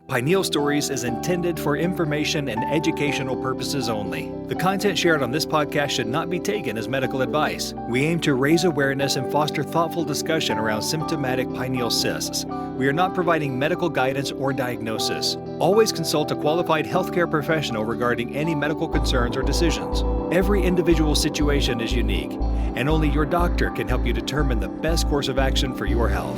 Pineal Stories is intended for information and educational purposes only. The content shared on this podcast should not be taken as medical advice. We aim to raise awareness and foster thoughtful discussion around symptomatic pineal cysts. We are not providing medical guidance or diagnosis. Always consult a qualified healthcare professional regarding any medical concerns or decisions. Every individual situation is unique, and only your doctor can help you determine the best course of action for your health.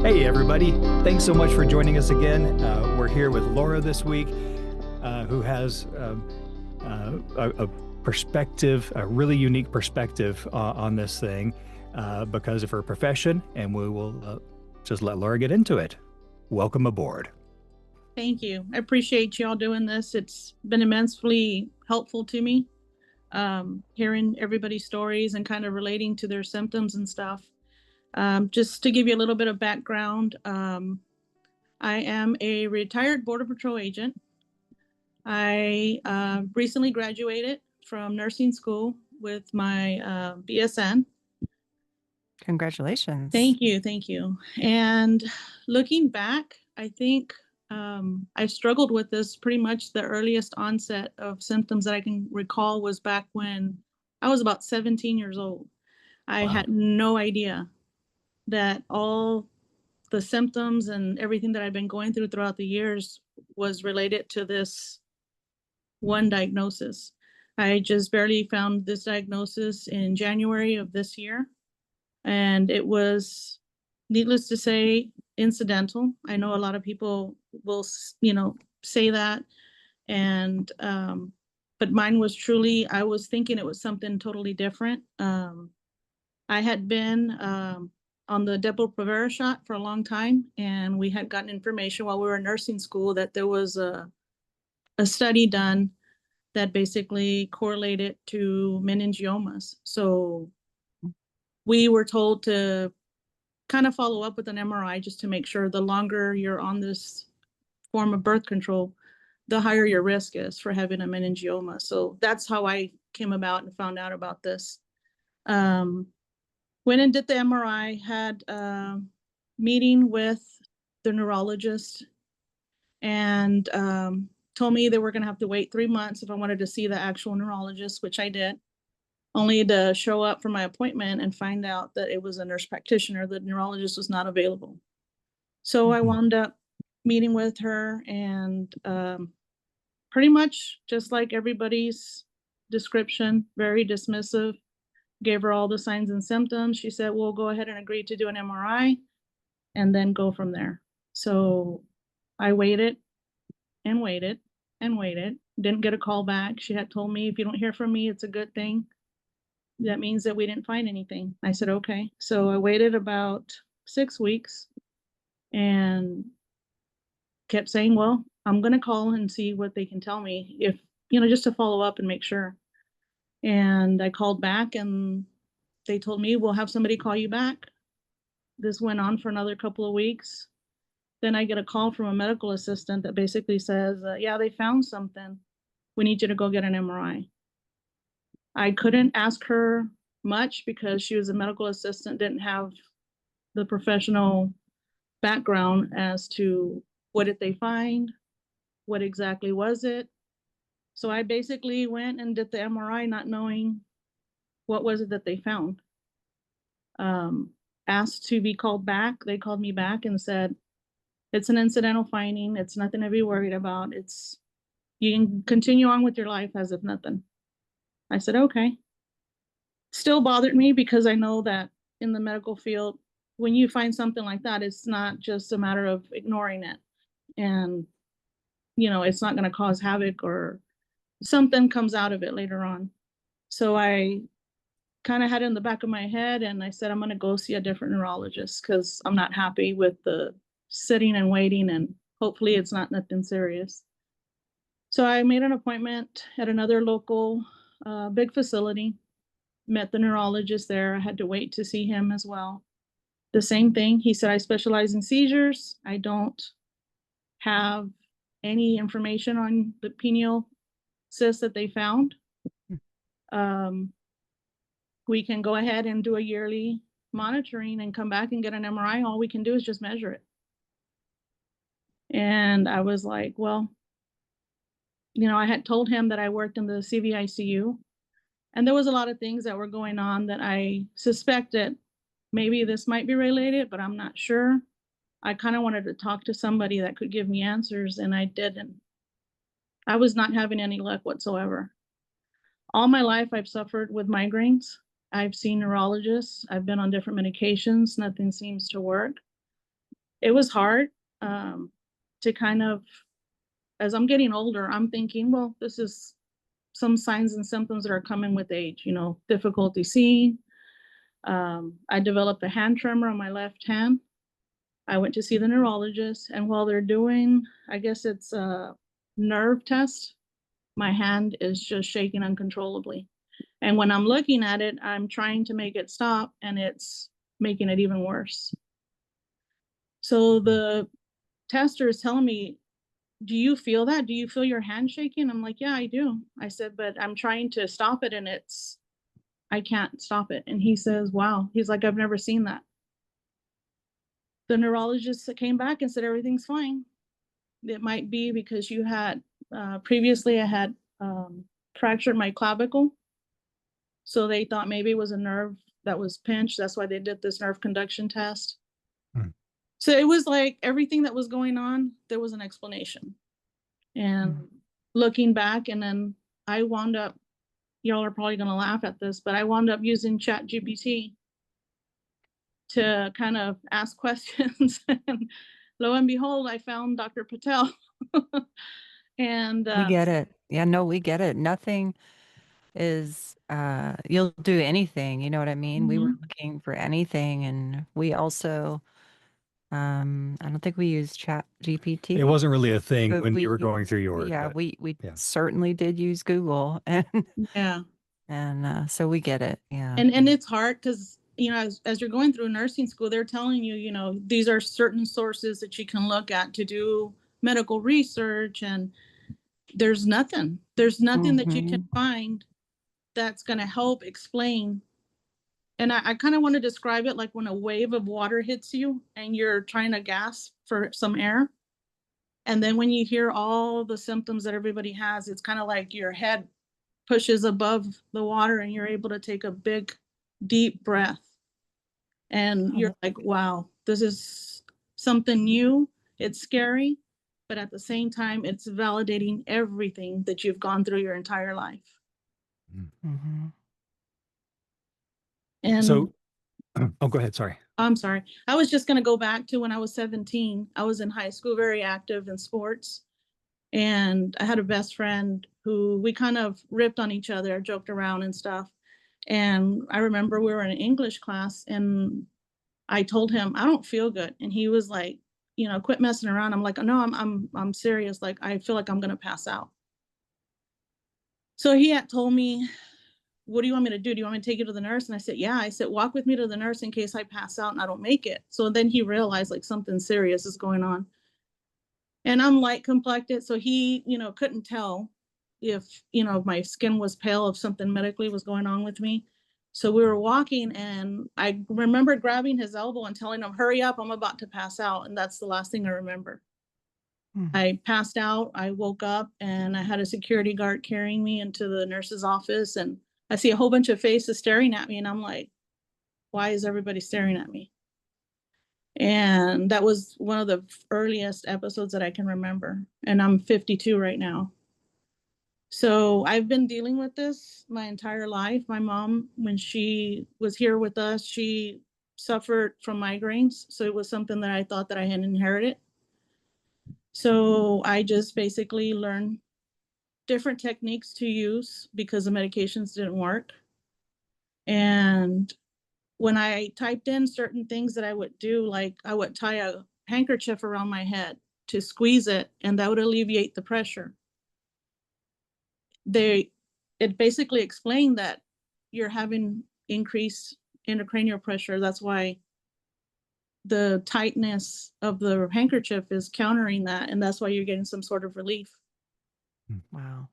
Hey everybody, thanks so much for joining us again. We're here with Laura this week, who has a perspective, a really unique perspective on this thing because of her profession, and we will just let Laura get into it. Welcome aboard. Thank you. I appreciate y'all doing this. It's been immensely helpful to me, hearing everybody's stories and kind of relating to their symptoms and stuff. Just to give you a little bit of background, I am a retired Border Patrol agent. I recently graduated from nursing school with my BSN. Congratulations. Thank you. Thank you. And looking back, I think I struggled with this pretty much the earliest onset of symptoms that I can recall was back when I was about 17 years old. I had no idea that all the symptoms and everything that I've been going through throughout the years was related to this one diagnosis. I just barely found this diagnosis in January of this year, and it was, needless to say, incidental. I know a lot of people will, say that, and but mine was truly, I was thinking it was something totally different. I had been on the Depo-Provera shot for a long time, and we had gotten information while we were in nursing school that there was a study done that basically correlated to meningiomas. So we were told to kind of follow up with an MRI just to make sure the longer you're on this form of birth control, the higher your risk is for having a meningioma. So that's how I came about and found out about this. Went and did the MRI, had a meeting with the neurologist, and told me they were going to have to wait 3 months if I wanted to see the actual neurologist, which I did, only to show up for my appointment and find out that it was a nurse practitioner. The neurologist was not available. So I wound up meeting with her, and pretty much just like everybody's description, very dismissive. Gave her all the signs and symptoms. She said, we'll go ahead and agree to do an MRI and then go from there. So I waited and waited and waited. Didn't get a call back. She had told me, if you don't hear from me, it's a good thing. That means that we didn't find anything. I said, okay. So I waited about 6 weeks and kept saying, well, I'm going to call and see what they can tell me, if, just to follow up and make sure. And I called back and they told me, we'll have somebody call you back. This went on for another couple of weeks. Then I get a call from a medical assistant that basically says, yeah, they found something. We need you to go get an MRI. I couldn't ask her much because she was a medical assistant, didn't have the professional background as to what did they find, what exactly was it. So I basically went and did the MRI not knowing what was it that they found. Asked to be called back. They called me back and said, it's an incidental finding. It's nothing to be worried about. You can continue on with your life as if nothing. I said, okay. Still bothered me because I know that in the medical field, when you find something like that, it's not just a matter of ignoring it. And, it's not going to cause havoc or something comes out of it later on. So I kind of had it in the back of my head, and I said, I'm going to go see a different neurologist because I'm not happy with the sitting and waiting, and hopefully it's not nothing serious. So I made an appointment at another local big facility, met the neurologist there. I had to wait to see him as well. The same thing. He said, I specialize in seizures. I don't have any information on the pineal cyst that they found. We can go ahead and do a yearly monitoring and come back and get an MRI. All we can do is just measure it. And I was like, well, I had told him that I worked in the CVICU, and there was a lot of things that were going on that I suspected maybe this might be related, but I'm not sure. I kind of wanted to talk to somebody that could give me answers, and I didn't. I was not having any luck whatsoever. All my life, I've suffered with migraines. I've seen neurologists. I've been on different medications. Nothing seems to work. It was hard to kind of, as I'm getting older, I'm thinking, well, this is some signs and symptoms that are coming with age, difficulty seeing. I developed a hand tremor on my left hand. I went to see the neurologist, and while they're doing, I guess it's a nerve test, my hand is just shaking uncontrollably. And when I'm looking at it, I'm trying to make it stop, and it's making it even worse. So the tester is telling me, do you feel that? Do you feel your hand shaking? I'm like, yeah, I do. I said, but I'm trying to stop it, and I can't stop it. And he says, wow. He's like, I've never seen that. The neurologist came back and said, everything's fine. It might be because you had, previously I had fractured my clavicle. So they thought maybe it was a nerve that was pinched. That's why they did this nerve conduction test. Hmm. So it was like everything that was going on, there was an explanation. And looking back, and then I wound up, y'all are probably going to laugh at this, but I wound up using ChatGPT to kind of ask questions. And lo and behold, I found Dr. Patel. And we get it. Yeah, no, we get it. Nothing is, you'll do anything, you know what I mean? We were looking for anything, and we also, I don't think we used Chat GPT. It wasn't really a thing but when you were going through yours. Yeah, but, we certainly did use Google, and yeah. and so we get it. Yeah. And it's hard because, as you're going through nursing school, they're telling you, these are certain sources that you can look at to do medical research, and there's nothing that you can find that's going to help explain. And I kind of want to describe it like when a wave of water hits you and you're trying to gasp for some air. And then when you hear all the symptoms that everybody has, it's kind of like your head pushes above the water and you're able to take a big, deep breath. And you're like, wow, this is something new. It's scary, but at the same time, it's validating everything that you've gone through your entire life. Mm-hmm. And so, oh, go ahead. Sorry. I'm sorry. I was just going to go back to when I was 17. I was in high school, very active in sports. And I had a best friend who we kind of ripped on each other, joked around and stuff. And I remember we were in an English class, and I told him, I don't feel good. And he was like, quit messing around. I'm like, no, I'm serious. Like, I feel like I'm going to pass out. So he had told me, what do you want me to do? Do you want me to take you to the nurse? And I said, yeah. I said, walk with me to the nurse in case I pass out and I don't make it. So then he realized like something serious is going on. And I'm light complected. So he, couldn't tell if, my skin was pale, if something medically was going on with me. So we were walking, and I remember grabbing his elbow and telling him, hurry up, I'm about to pass out. And that's the last thing I remember. I passed out, I woke up, and I had a security guard carrying me into the nurse's office. And I see a whole bunch of faces staring at me. And I'm like, why is everybody staring at me? And that was one of the earliest episodes that I can remember. And I'm 52 right now. So I've been dealing with this my entire life. My mom, when she was here with us, she suffered from migraines. So it was something that I thought that I had inherited. So I just basically learned different techniques to use because the medications didn't work. And when I typed in certain things that I would do, like I would tie a handkerchief around my head to squeeze it, and that would alleviate the pressure. It basically explained that you're having increased intracranial pressure. That's why the tightness of the handkerchief is countering that, and that's why you're getting some sort of relief. Wow.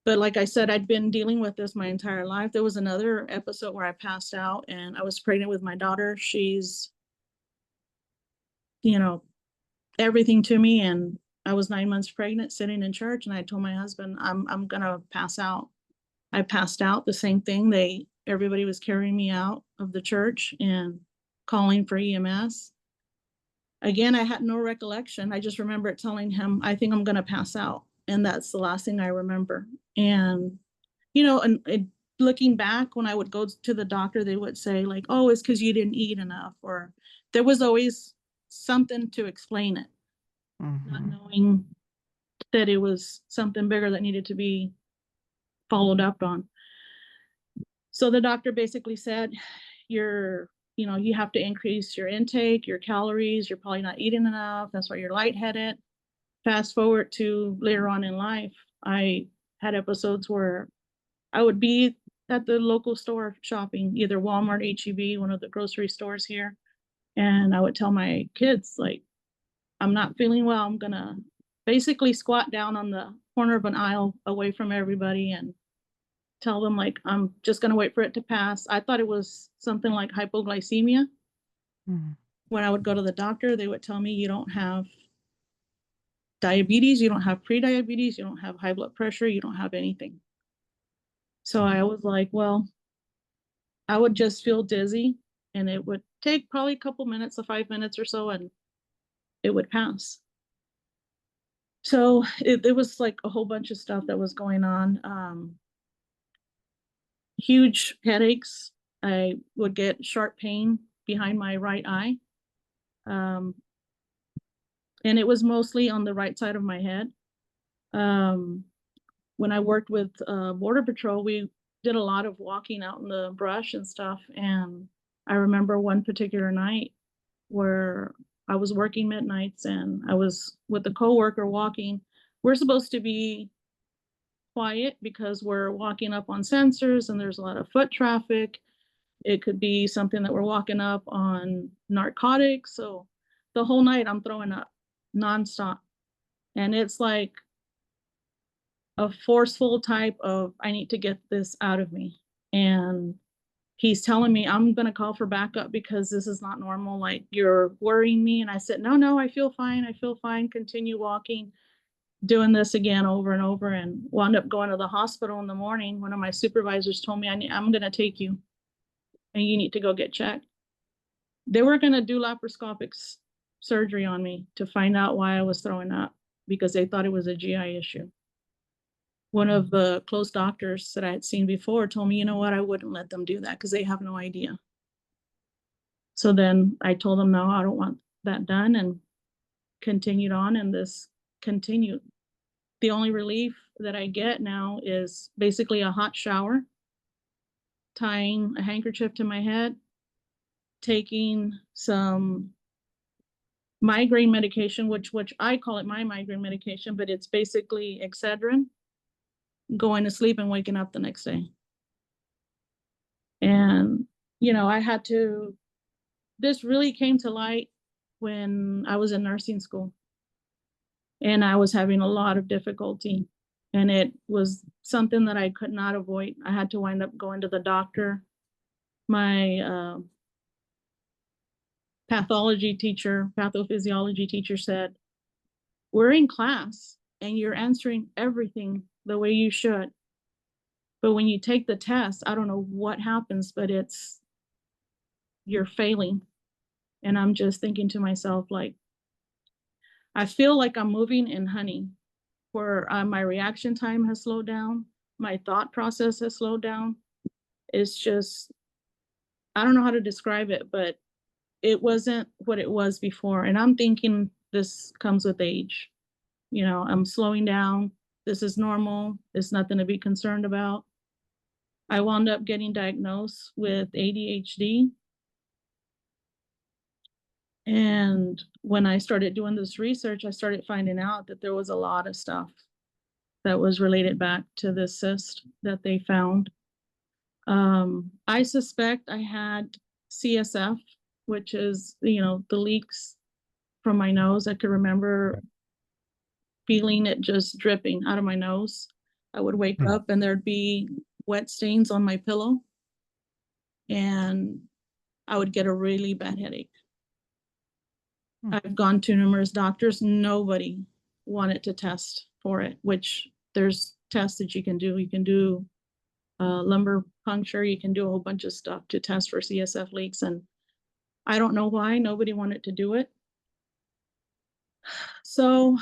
But like I said, I'd been dealing with this my entire life. There was another episode where I passed out, and I was pregnant with my daughter. She's, everything to me. And I was 9 months pregnant, sitting in church, and I told my husband, I'm gonna pass out. I passed out. The same thing. Everybody was carrying me out of the church and calling for EMS. Again, I had no recollection. I just remember telling him, I think I'm gonna pass out. And that's the last thing I remember. And, looking back, when I would go to the doctor, they would say like, oh, it's because you didn't eat enough, or there was always something to explain it, not knowing that it was something bigger that needed to be followed up on. So the doctor basically said, you have to increase your intake, your calories, you're probably not eating enough, that's why you're lightheaded. Fast forward to later on in life, I had episodes where I would be at the local store shopping, either Walmart, HEB, one of the grocery stores here. And I would tell my kids, like, I'm not feeling well. I'm gonna basically squat down on the corner of an aisle away from everybody and tell them, like, I'm just gonna wait for it to pass. I thought it was something like hypoglycemia. When I would go to the doctor, they would tell me, you don't have diabetes, you don't have pre-diabetes, you don't have high blood pressure, you don't have anything. So I was like, well, I would just feel dizzy, and it would take probably a couple minutes, 5 minutes or so, and it would pass. So it was like a whole bunch of stuff that was going on. Huge headaches. I would get sharp pain behind my right eye. And it was mostly on the right side of my head. When I worked with Border Patrol, we did a lot of walking out in the brush and stuff. And I remember one particular night where I was working midnights, and I was with a coworker walking. We're supposed to be quiet because we're walking up on sensors and there's a lot of foot traffic. It could be something that we're walking up on narcotics. So the whole night I'm throwing up nonstop. And it's like a forceful type of, I need to get this out of me. And he's telling me, I'm going to call for backup because this is not normal. Like, you're worrying me. And I said, no, I feel fine. I feel fine. Continue walking, doing this again over and over, and wound up going to the hospital in the morning. One of my supervisors told me, I'm going to take you and you need to go get checked. They were going to do laparoscopic surgery on me to find out why I was throwing up, because they thought it was a GI issue. One of the close doctors that I had seen before told me, you know what, I wouldn't let them do that because they have no idea. So then I told them, no, I don't want that done, and continued on, and this continued. The only relief that I get now is basically a hot shower, tying a handkerchief to my head, taking some migraine medication, which I call it my migraine medication, but it's basically Excedrin, going to sleep and waking up the next day. And, this really came to light when I was in nursing school, and I was having a lot of difficulty, and it was something that I could not avoid. I had to wind up going to the doctor. My pathophysiology teacher said, we're in class and you're answering everything the way you should. But when you take the test, I don't know what happens, but you're failing. And I'm just thinking to myself, like, I feel like I'm moving in honey, where my reaction time has slowed down. My thought process has slowed down. It's just, I don't know how to describe it, but it wasn't what it was before. And I'm thinking this comes with age. I'm slowing down. This is normal. It's nothing to be concerned about. I wound up getting diagnosed with ADHD. And when I started doing this research, I started finding out that there was a lot of stuff that was related back to this cyst that they found. I suspect I had CSF, which is, the leaks from my nose. I could remember feeling it just dripping out of my nose. I would wake up and there'd be wet stains on my pillow, and I would get a really bad headache. I've gone to numerous doctors. Nobody wanted to test for it, which there's tests that you can do. You can do lumbar puncture. You can do a whole bunch of stuff to test for CSF leaks. And I don't know why nobody wanted to do it. So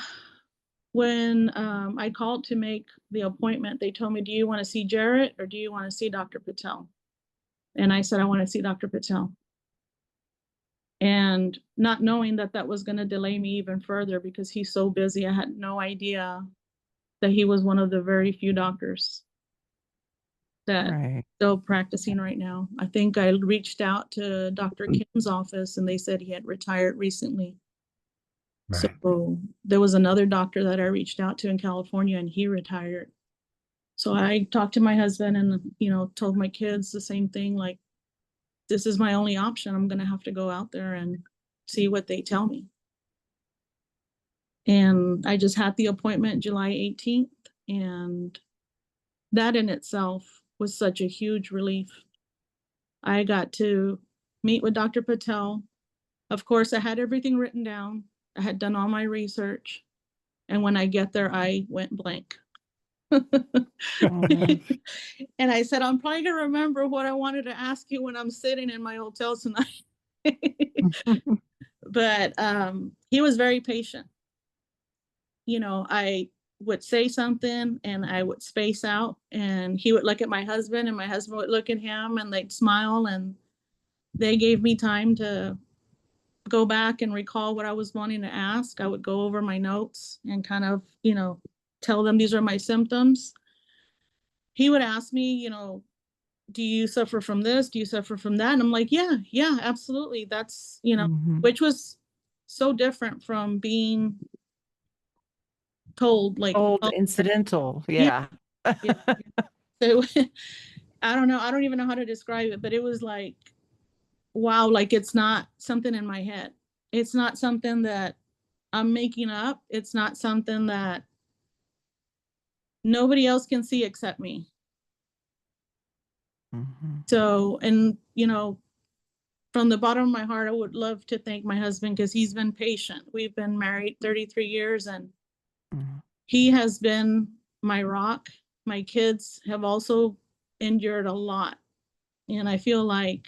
when I called to make the appointment, they told me, do you want to see Jarrett or do you want to see Dr. Patel? And I said, I want to see Dr. Patel. And not knowing that that was going to delay me even further because he's so busy, I had no idea that he was one of the very few doctors that Right. still practicing right now. I think I reached out to Dr. Kim's office and they said he had retired recently. Right. So there was another doctor that I reached out to in California and he retired. So I talked to my husband and, told my kids the same thing, like, this is my only option. I'm going to have to go out there and see what they tell me. And I just had the appointment July 18th. And that in itself was such a huge relief. I got to meet with Dr. Patel. Of course, I had everything written down. I had done all my research. And when I get there, I went blank. Mhm. And I said, I'm probably going to remember what I wanted to ask you when I'm sitting in my hotel tonight. But he was very patient. I would say something and I would space out and he would look at my husband and my husband would look at him and they'd smile and they gave me time to go back and recall what I was wanting to ask. I would go over my notes and kind of, tell them these are my symptoms. He would ask me, do you suffer from this? Do you suffer from that? And I'm like, yeah, absolutely. That's, Mhm. which was so different from being told like, Old oh, incidental. yeah, Yeah. yeah. So I don't know. I don't even know how to describe it, but it was like, wow, like it's not something in my head. It's not something that I'm making up. It's not something that nobody else can see except me. Mhm. So, and, from the bottom of my heart, I would love to thank my husband because he's been patient. We've been married 33 years and Mhm. he has been my rock. My kids have also endured a lot. And I feel like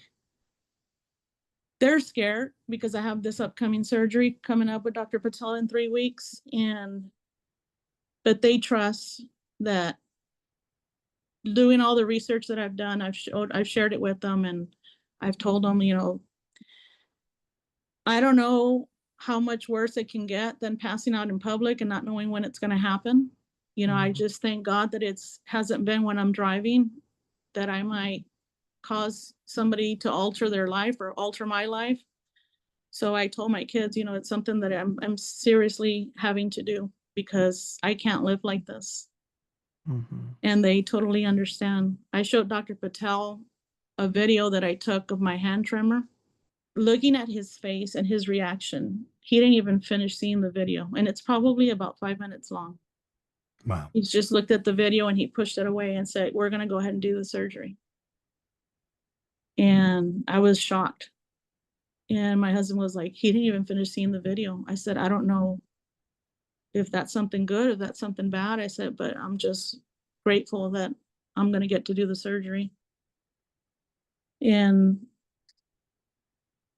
they're scared because I have this upcoming surgery coming up with Dr. Patel in 3 weeks. But they trust that doing all the research that I've done, I've shared it with them and I've told them, I don't know how much worse it can get than passing out in public and not knowing when it's going to happen. I Mhm. just thank God that it's hasn't been when I'm driving that I might cause somebody to alter their life or alter my life. So I told my kids, it's something that I'm seriously having to do because I can't live like this. Mhm. And they totally understand. I showed Dr. Patel a video that I took of my hand tremor. Looking at his face and his reaction, he didn't even finish seeing the video. And it's probably about 5 minutes long. Wow. He's just looked at the video and he pushed it away and said, we're going to go ahead and do the surgery. And I was shocked. And my husband was like, he didn't even finish seeing the video. I said, I don't know if that's something good or that's something bad. I said, but I'm just grateful that I'm going to get to do the surgery. And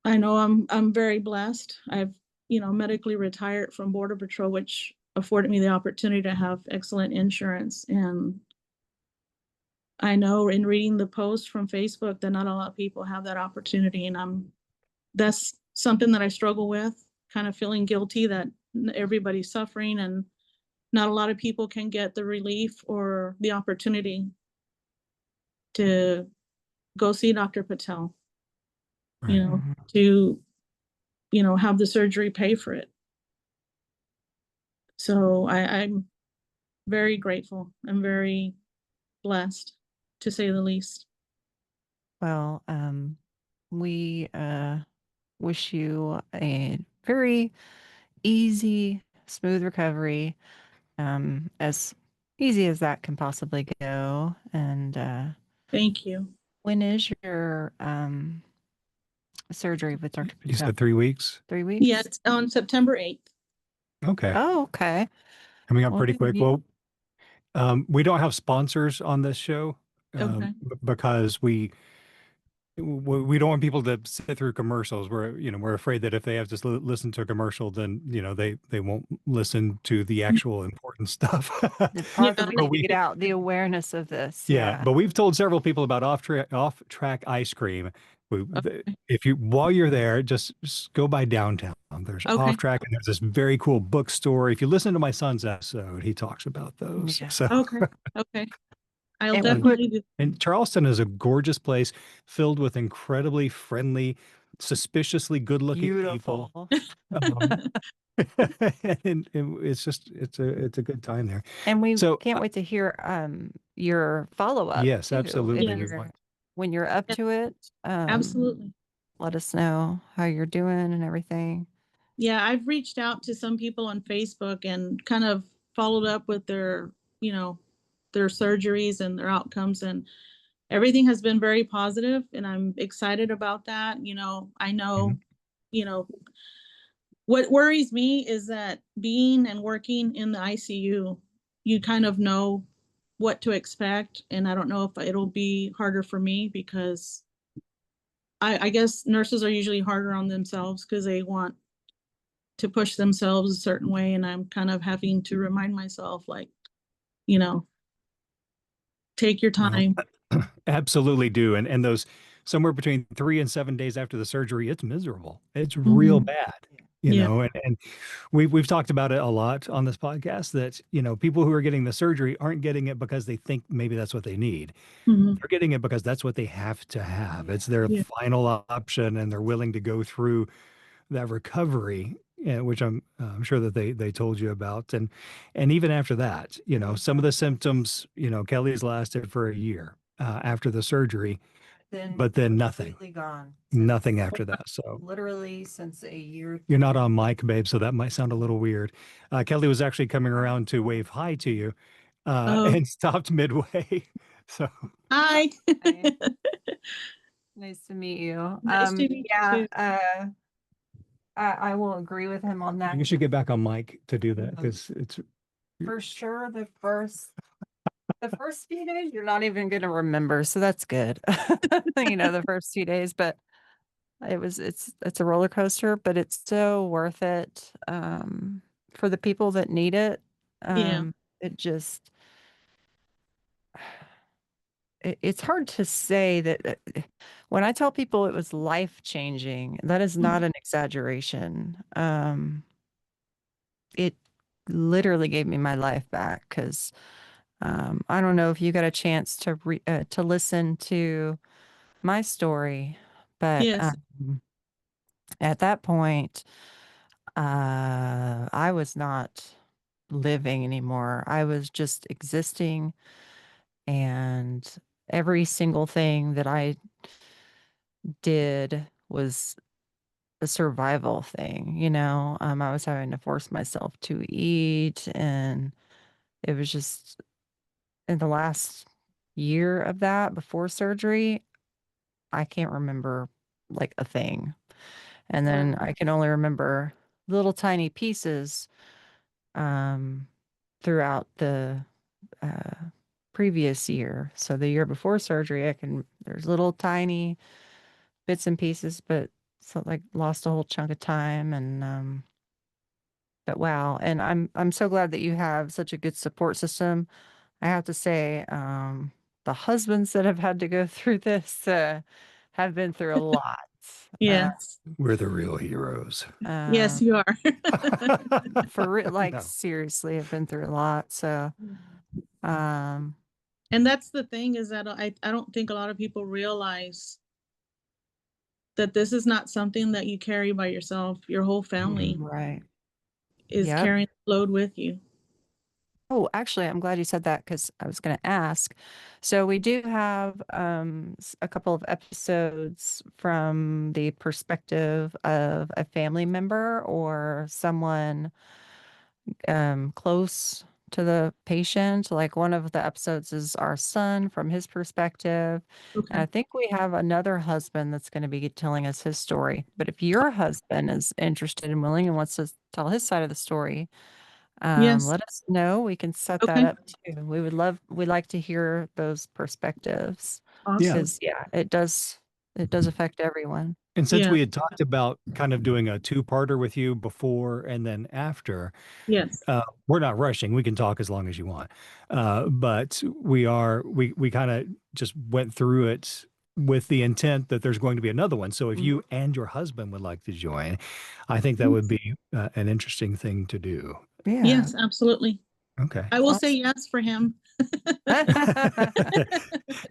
I know I'm very blessed. I've, medically retired from Border Patrol, which afforded me the opportunity to have excellent insurance. And I know in reading the post from Facebook that not a lot of people have that opportunity. And that's something that I struggle with, kind of feeling guilty that everybody's suffering and not a lot of people can get the relief or the opportunity to go see Dr. Patel, Right. Mhm. to, have the surgery pay for it. So I'm very grateful. I'm very blessed, to say the least. Well, we wish you a very easy, smooth recovery, as easy as that can possibly go. And Thank you. when is your surgery with Dr. You Patel? said 3 weeks? 3 weeks? Yeah, it's on September 8th. Okay. Oh, okay. Coming up Well, pretty quick. you- Well, we don't have sponsors on this show Okay. because we don't want people to sit through commercials. We're afraid that if they have to listen to a commercial, then they won't listen to the actual important stuff. the part that Yeah. we But need to we get out, the awareness of this. Yeah, Yeah. but we've told several people about off track ice cream. Okay. If you while you're there, just go by downtown. There's off Okay. track, and there's this very cool bookstore. If you listen to my son's episode, he talks about those. Yeah. So, Okay. Okay. I'll And we would, definitely do. and Charleston is a gorgeous place filled with incredibly friendly, suspiciously good-looking people. beautiful. Um, and it's a good time there. And we So, can't wait to hear your follow-up yes, too. absolutely. If Yes. you're, when you're up Yeah. to it, Absolutely. let us know how you're doing and everything. Yeah, I've reached out to some people on Facebook and kind of followed up with their, their surgeries and their outcomes, and everything has been very positive, and I'm excited about that. I know, Mhm. you know, what worries me is that being and working in the ICU, you kind of know what to expect, and I don't know if it'll be harder for me because I guess nurses are usually harder on themselves because they want to push themselves a certain way, and I'm kind of having to remind myself, like, you know, take your Well, time. absolutely do. And those somewhere between 3 and 7 days after the surgery, it's miserable. It's real Mhm. bad, Yeah. and we've talked about it a lot on this podcast that, people who are getting the surgery aren't getting it because they think maybe that's what they need. Mhm. They're getting it because that's what they have to have. It's their Yeah. final option, and they're willing to go through that recovery, which I'm sure that they told you about, and even after that, some of the symptoms, Kelly's lasted for a year after the surgery, but then nothing, Completely gone. nothing after that. So Literally since a year. you're not on mic, babe, so that might sound a little weird. Kelly was actually coming around to wave hi to you, Oh, and stopped midway. So hi. Hi. Nice to meet you. Nice to meet you Yeah, too. I will agree with him on that. you should get back on mic to do that because it's For sure, the first few days you're not even gonna remember, so that's good. The first few days, but it's a roller coaster, but it's so worth it for the people that need it. Yeah. It just it's hard to say that when I tell people it was life changing, that is not Mhm. an exaggeration. It literally gave me my life back because I don't know if you got a chance to listen to my story, but Yes. at that point, I was not living anymore. I was just existing, and every single thing that I did was a survival thing, I was having to force myself to eat, and it was just in the last year of that before surgery, I can't remember like a thing. And then Wow. I can only remember little tiny pieces um, throughout the uh, previous year. So the year before surgery, there's little tiny bits and pieces, but so like lost a whole chunk of time. And but wow. And I'm so glad that you have such a good support system. I have to say, the husbands that have had to go through this have been through a lot. Uh, Yes. we're the real heroes. Yes, um, you are. for real, like No. seriously, have been through a lot. So, um, And that's the thing, is that I don't think a lot of people realize that this is not something that you carry by yourself. Your whole family right. is Yep. carrying the load with you. Oh, actually, I'm glad you said that because I was going to ask. So we do have a couple of episodes from the perspective of a family member or someone close to the patient. Like one of the episodes is our son from his perspective. And Okay. I think we have another husband that's going to be telling us his story. But if your husband is interested and willing and wants to tell his side of the story, Yes. let us know. We can set that Okay. up too. We'd like to hear those perspectives Yeah. Awesome. because it does affect everyone. And since Yeah. we had talked about kind of doing a two-parter with you before and then after, Yes. we're not rushing. We can talk as long as you want. But we kind of just went through it with the intent that there's going to be another one. So if you and your husband would like to join, I think that would be an interesting thing to do. Yeah. Yes, absolutely. Okay. I will say yes for him.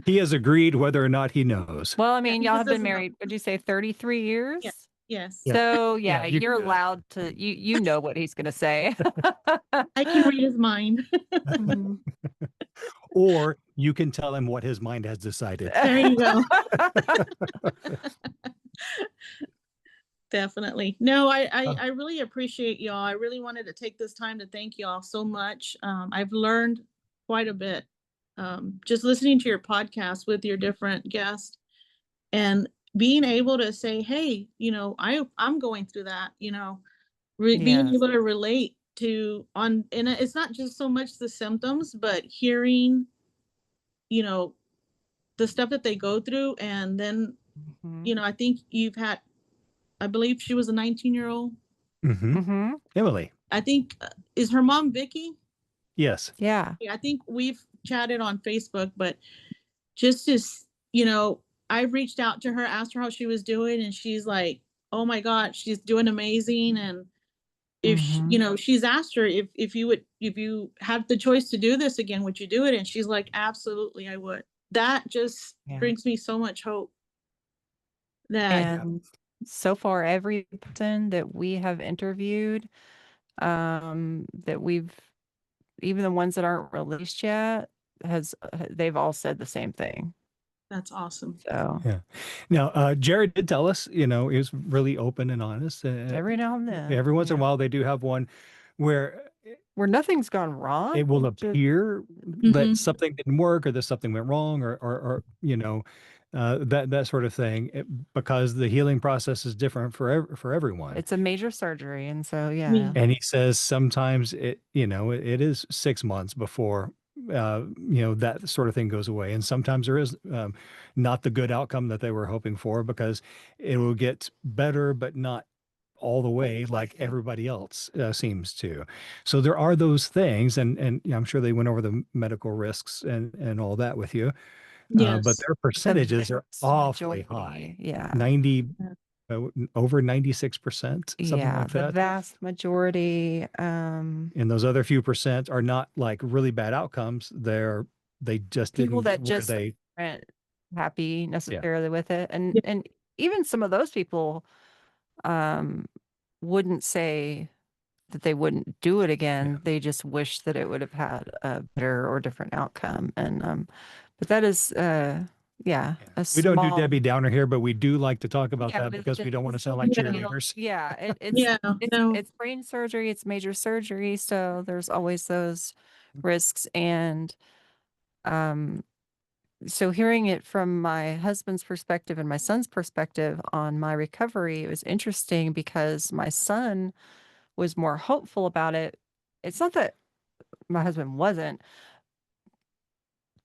He has agreed whether or not he knows. Well, I Yeah, mean, he y'all just have been doesn't know. married, would you say 33 years? Yeah. Yes. Yeah. So yeah, Yeah, you're allowed to, you know what he's gonna say. I can read his mind. Mhm. Or you can tell him what his mind has decided. There you go. Definitely. No, I really appreciate y'all. I really wanted to take this time to thank y'all so much. I've learned quite a bit. Just listening to your podcast with your different guests and being able to say, hey, I'm going through that, being Yes. able to relate to and it's not just so much the symptoms, but hearing, you know, the stuff that they go through. And then, Mhm. I think I believe she was a 19-year-old. Mm-hmm. Mhm. Emily. I think, is her mom Vicky? Yes. Yeah. Yeah, I think we've chatted on Facebook, but just I've reached out to her, asked her how she was doing, and she's like, oh my God, she's doing amazing. And if Mhm. she's asked her if you have the choice to do this again, would you do it? And she's like, absolutely, I would. That just Yeah. brings me so much hope that And so far, every person that we have interviewed, that we've, even the ones that aren't released yet, they've all said the same thing. that's awesome. So Yeah. Now, Jared did tell us, he was really open and honest. every now and then, Every once in a yeah, while, they do have one where where nothing's gone wrong, it will just appear Mhm. that something didn't work or that something went wrong or that sort of thing, because the healing process is different for everyone. it's a major surgery, and so Yeah. And he says sometimes it is 6 months before that sort of thing goes away, and sometimes there is not the good outcome that they were hoping for, because it will get better but not all the way like everybody else seems to. So there are those things, and I'm sure they went over the medical risks and all that with you, but Yes. their percentages are vast awfully high. majority, yeah, 90 Yeah. over 96%, something yeah, like the that. vast majority, And those other few percent are not like really bad outcomes. They just people didn't get that where just they. aren't happy Yeah. necessarily with it, and Yeah. and even some of those people, um, wouldn't say that they wouldn't do it Yeah. again. They just wish that it would have had a better or different outcome. And but that is yeah, a We don't do small, Debbie Downer here, but we do like to talk about yeah, that but it's because we just don't want to it's sound like Yeah. cheerleaders. yeah, Yeah. No. it's brain surgery, it's major surgery, so there's always those risks. And um so hearing it from my husband's perspective and my son's perspective on my recovery, it was interesting because my son was more hopeful about it. It's not that my husband wasn't,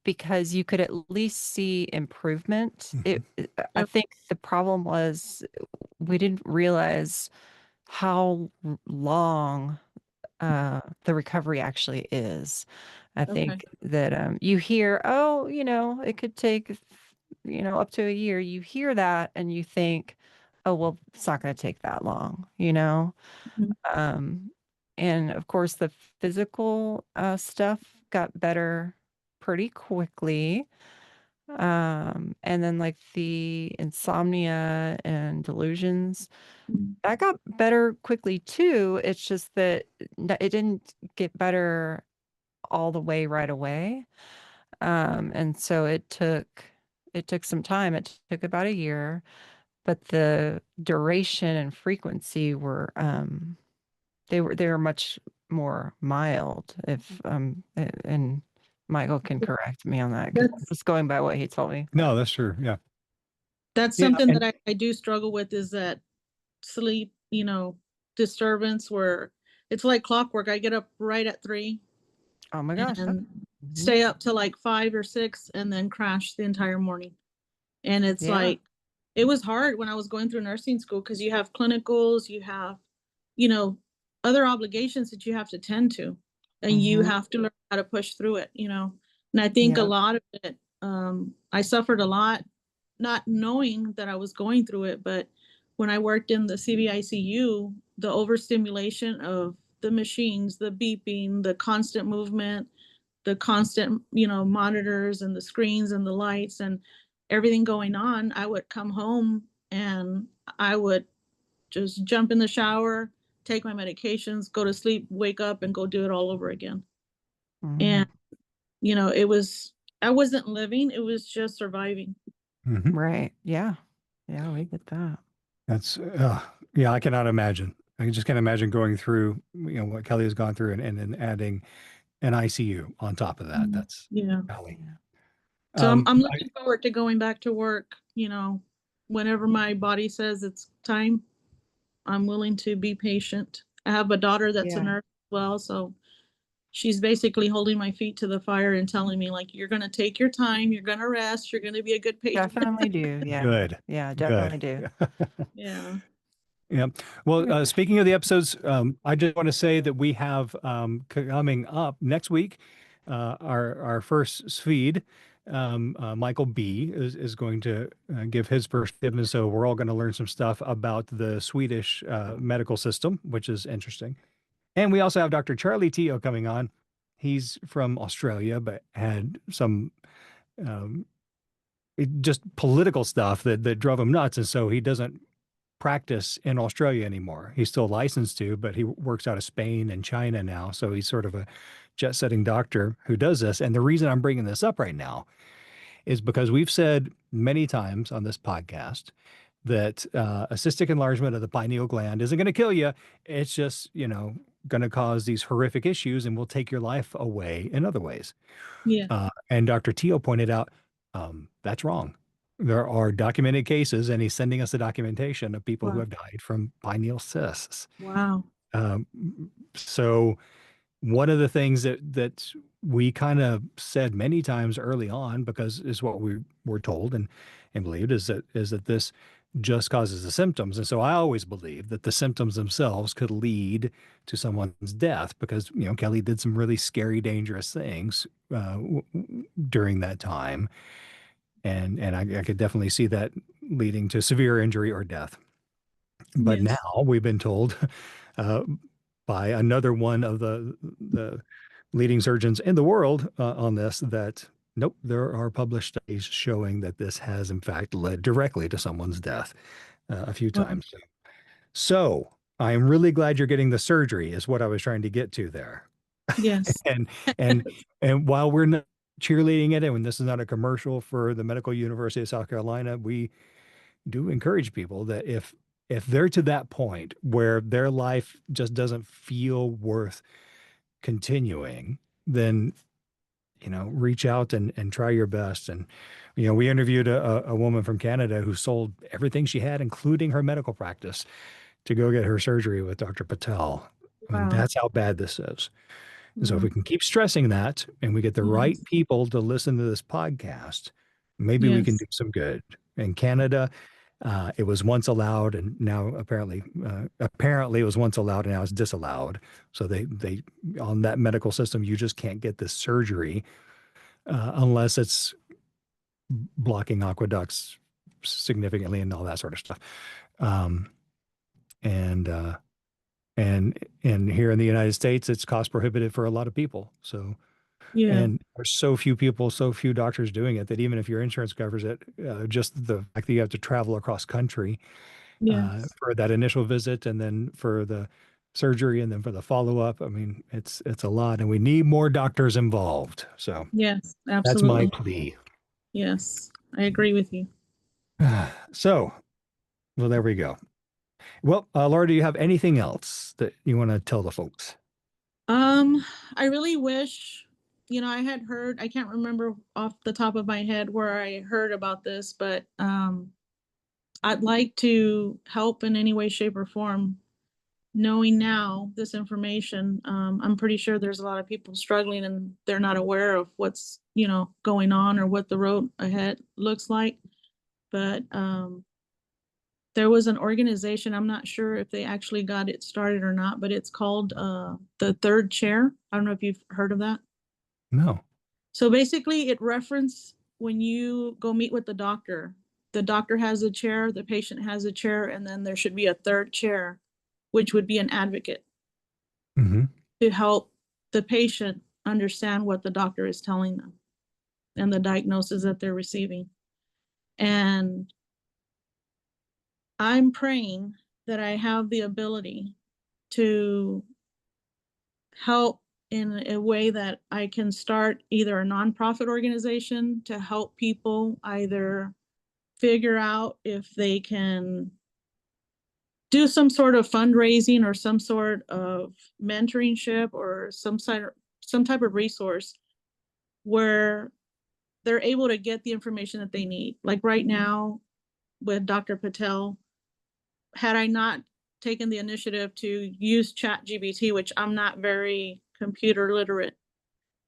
because you could at least see improvement. Mhm. I Yep. think the problem was we didn't realize how long the recovery actually is. I Okay. think that you hear, oh, it could take, up to a year. You hear that and you think, oh, well, it's not going to take that long, Mhm. Um, and of course, the physical stuff got better pretty quickly. And then like the insomnia and delusions, Mhm. that got better quickly too. It's just that it didn't get better all the way right away. And so it took some time. It took about a year, but the duration and frequency were they were much more mild. If and Michael can correct me on that, 'cause I'm just going by what he told me. No, that's true. Yeah. That's Yeah. something And that I do struggle with, is that sleep, disturbance where it's like clockwork. I get up right at 3 Oh my gosh. and Mhm. stay up till like 5 or 6 and then crash the entire morning. And it's Yeah. like, it was hard when I was going through nursing school, because you have clinicals, you have, you know, other obligations that you have to tend to, and you Mhm. have to learn how to push through it. And I think a Yeah. lot of it, I suffered a lot, not knowing that I was going through it, but when I worked in the CVICU, the overstimulation of the machines, the beeping, the constant movement, the constant, monitors and the screens and the lights and everything going on, I would come home and I would just jump in the shower, take my medications, go to sleep, wake up and go do it all over again. And, Mhm. it was, I wasn't living, it was just surviving. mhm. Right. Yeah. Yeah, we get that. That's, yeah, I cannot imagine. I just can't imagine going through, what Kelly has gone through and then adding an ICU on top of that. That's Yeah. golly. Yeah. So I'm I, looking forward to going back to work, whenever my body says it's time. I'm willing to be patient. I have a daughter that's a Yeah. nurse as well, so she's basically holding my feet to the fire and telling me, like, you're gonna take your time, you're gonna rest, you're gonna be a good patient. Definitely do. Yeah. good, Yeah, good. definitely do. Yeah. Yeah. Well, speaking of the episodes, I just want to say that we have coming up next week, our first feed. Michael B is going to give his perspective, and so we're all going to learn some stuff about the Swedish medical system, which is interesting. And we also have Dr. Charlie Teo coming on. He's from Australia, but had some um, just political stuff that drove him nuts, and so he doesn't practice in Australia anymore. He's still licensed to, but he works out of Spain and China now. So he's sort of a jet setting doctor who does this. And the reason I'm bringing this up right now is because we've said many times on this podcast that a cystic enlargement of the pineal gland isn't going to kill you. It's just, going to cause these horrific issues and will take your life away in other ways. Yeah. And Dr. Teo pointed out that's wrong. There are documented cases, and he's sending us the documentation of people who Wow. have died from pineal cysts. Wow. Um, so one of the things that we kind of said many times early on, because is what we were told and believed, is that this just causes the symptoms. And so I always believed that the symptoms themselves could lead to someone's death, because Kelly did some really scary, dangerous things during that time, and I could definitely see that leading to severe injury or death. But Yes. now we've been told uh, by another one of the leading surgeons in the world on this that nope, there are published studies showing that this has in fact led directly to someone's death a few Wow. times. So I'm really glad you're getting the surgery, is what I was trying to get to there. Yes. And and and while we're not cheerleading it, and when this is not a commercial for the Medical University of South Carolina, we do encourage people that if they're to that point where their life just doesn't feel worth continuing, then reach out and try your best. And we interviewed a woman from Canada who sold everything she had, including her medical practice, to go get her surgery with Dr. Patel. I mean, Wow. that's how bad this is. And so if Wow. we can keep stressing that and we get the right Yes. people to listen to this podcast, maybe we can Yes. do some good. In Canada, it was once allowed, and now apparently it was once allowed, and now it's disallowed. So they on that medical system, you just can't get this surgery unless it's blocking aqueducts significantly and all that sort of stuff. Um, and uh, and here in the United States, it's cost prohibitive for a lot of people. So. Yeah. And there's so few people, so few doctors doing it, that even if your insurance covers it, just the fact that you have to travel across country Yes. for that initial visit, and then for the surgery, and then for the follow-up, I mean, it's a lot, and we need more doctors involved. So Yes. that's my Absolutely. plea. Yes. I agree with you. So, well, there we go. Well, Laura, do you have anything else that you want to tell the folks? I really wish, I had heard, I can't remember off the top of my head where I heard about this, but I'd like to help in any way, shape, or form. Knowing now this information, I'm pretty sure there's a lot of people struggling and they're not aware of what's, going on or what the road ahead looks like. But there was an organization, I'm not sure if they actually got it started or not, but it's called the Third Chair. I don't know if you've heard of that. No. So basically it references when you go meet with the doctor has a chair, the patient has a chair, and then there should be a third chair, which would be an advocate Mm-hmm. to help the patient understand what the doctor is telling them and the diagnosis that they're receiving. And I'm praying that I have the ability to help in a way that I can start either a nonprofit organization to help people either figure out if they can do some sort of fundraising or some sort of mentorship or some type of resource where they're able to get the information that they need. Like right now with Dr. Patel, had I not taken the initiative to use ChatGPT, which I'm not very computer literate,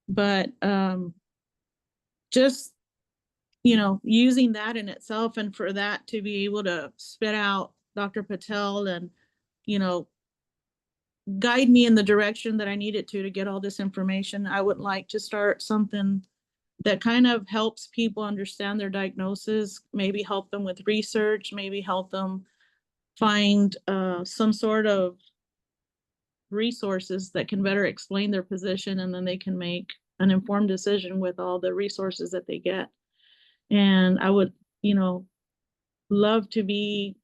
but just, using that in itself and for that to be able to spit out Dr. Patel and, guide me in the direction that I needed to get all this information. I would like to start something that kind of helps people understand their diagnosis, maybe help them with research, maybe help them find some sort of resources that can better explain their position, and then they can make an informed decision with all the resources that they get. And I would, love to be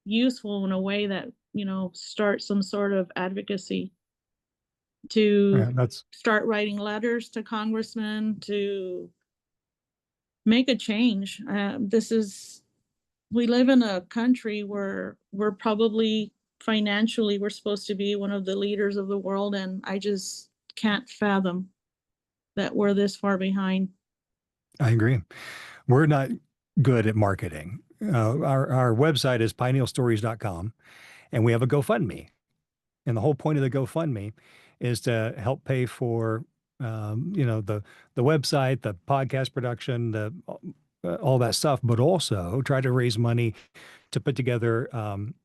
useful in a way that, start some sort of advocacy to start writing letters to congressmen to make a change. We live in a country where we're probably financially, we're supposed to be one of the leaders of the world. And I just can't fathom that we're this far behind. I agree. We're not good at marketing. Our website is pinealstories.com, and we have a GoFundMe. And the whole point of the GoFundMe is to help pay for, the website, the podcast production, all that stuff, but also try to raise money to put together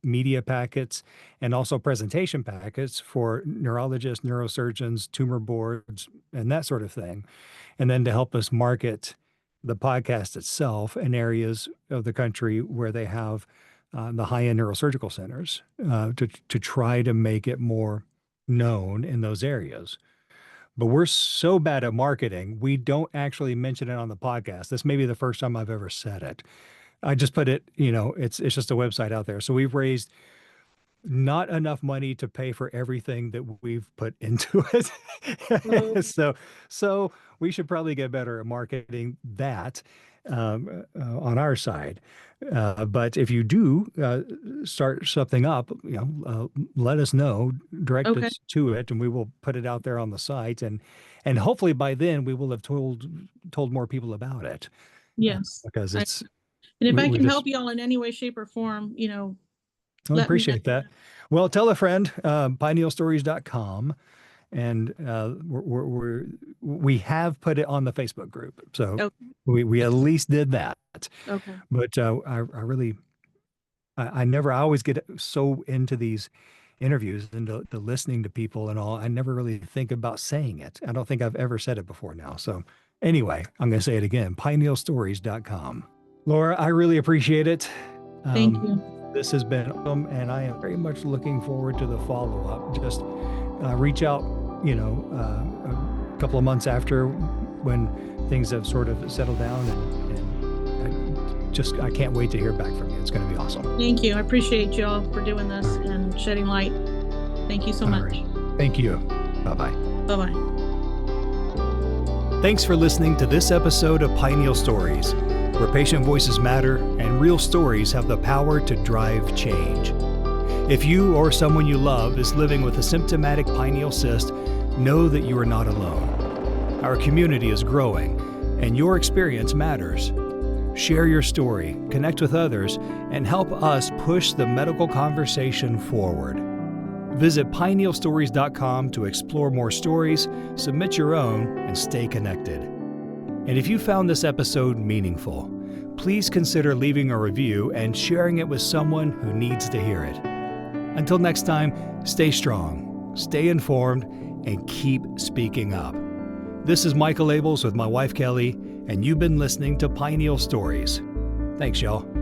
media packets and also presentation packets for neurologists, neurosurgeons, tumor boards, and that sort of thing. And then to help us market the podcast itself in areas of the country where they have the high-end neurosurgical centers to try to make it more known in those areas. But we're so bad at marketing, we don't actually mention it on the podcast. This may be the first time I've ever said it. I just put it, it's just a website out there. So we've raised not enough money to pay for everything that we've put into it. So we should probably get better at marketing that on our side. But if you do start something up, let us know, direct us to it, and we will put it out there on the site. And hopefully by then we will have told more people about it. Yes. Because it's. And if I can help y'all in any way, shape, or form, I appreciate that. Well, tell a friend, pinealstories.com. And we have put it on the Facebook group. So we at least did that. Okay. But I always get so into these interviews and to listening to people and all. I never really think about saying it. I don't think I've ever said it before now. So anyway, I'm going to say it again, pinealstories.com. Laura, I really appreciate it. Thank you. This has been awesome, and I am very much looking forward to the follow-up. Just reach out, a couple of months after when things have sort of settled down, and I can't wait to hear back from you. It's going to be awesome. Thank you. I appreciate y'all for doing this and shedding light. Thank you so much. Right. Thank you. Bye-bye. Bye-bye. Thanks for listening to this episode of Pineal Stories, where patient voices matter and real stories have the power to drive change. If you or someone you love is living with a symptomatic pineal cyst, know that you are not alone. Our community is growing, and your experience matters. Share your story, connect with others, and help us push the medical conversation forward. Visit pinealstories.com to explore more stories, submit your own, and stay connected. And if you found this episode meaningful, please consider leaving a review and sharing it with someone who needs to hear it. Until next time, stay strong, stay informed, and keep speaking up. This is Michael Abels with my wife Kelly, and you've been listening to Pineal Stories. Thanks, y'all.